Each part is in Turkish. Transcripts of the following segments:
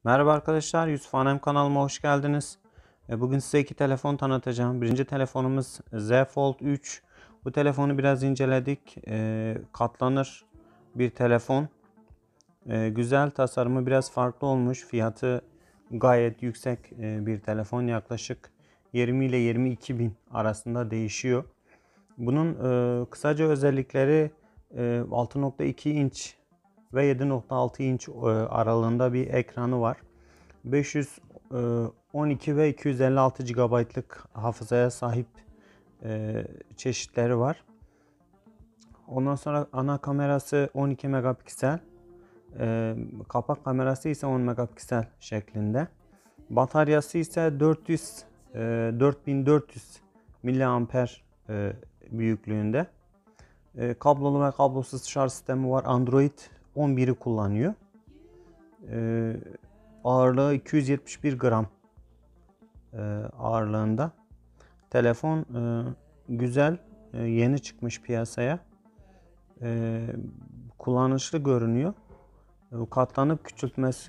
Merhaba arkadaşlar, Yusuf Hanem kanalıma hoş geldiniz. Bugün size iki telefon tanıtacağım. Birinci telefonumuz Z Fold 3. Bu telefonu biraz inceledik. Katlanır bir telefon. Güzel, tasarımı biraz farklı olmuş. Fiyatı gayet yüksek bir telefon. Yaklaşık 20 ile 22 bin arasında değişiyor. Bunun kısaca özellikleri 6.2 inç ve 7.6 inç aralığında bir ekranı var. 512 ve 256 GB'lık hafızaya sahip çeşitleri var. Ondan sonra ana kamerası 12 megapiksel, kapak kamerası ise 10 megapiksel şeklinde. Bataryası ise 4400 miliamper büyüklüğünde. Kablolu ve kablosuz şarj sistemi var. Android 11'i kullanıyor. Ağırlığı 271 gram ağırlığında. Telefon güzel, yeni çıkmış piyasaya. Kullanışlı görünüyor. Katlanıp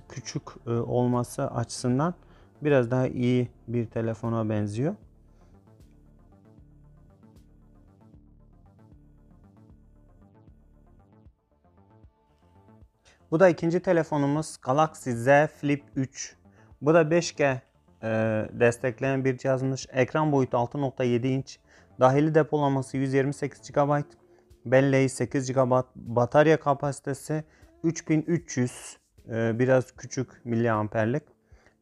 küçük olması açısından biraz daha iyi bir telefona benziyor. Bu da ikinci telefonumuz Galaxy Z Flip 3. Bu da 5G destekleyen bir cihazmış. Ekran boyutu 6.7 inç. Dahili depolaması 128 GB. Belleği 8 GB. Batarya kapasitesi 3300. Biraz küçük miliamperlik.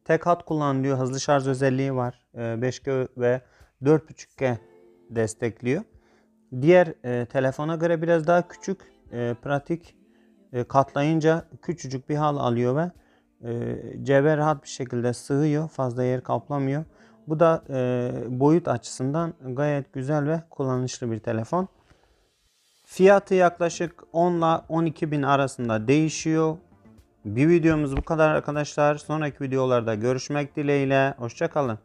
Tek hat kullanılıyor. Hızlı şarj özelliği var. 5G ve 4.5G destekliyor. Diğer telefona göre biraz daha küçük, pratik. Katlayınca küçücük bir hal alıyor ve cebe rahat bir şekilde sığıyor. Fazla yer kaplamıyor. Bu da boyut açısından gayet güzel ve kullanışlı bir telefon. Fiyatı yaklaşık 10 ile 12 bin arasında değişiyor. Bir videomuz bu kadar arkadaşlar. Sonraki videolarda görüşmek dileğiyle. Hoşça kalın.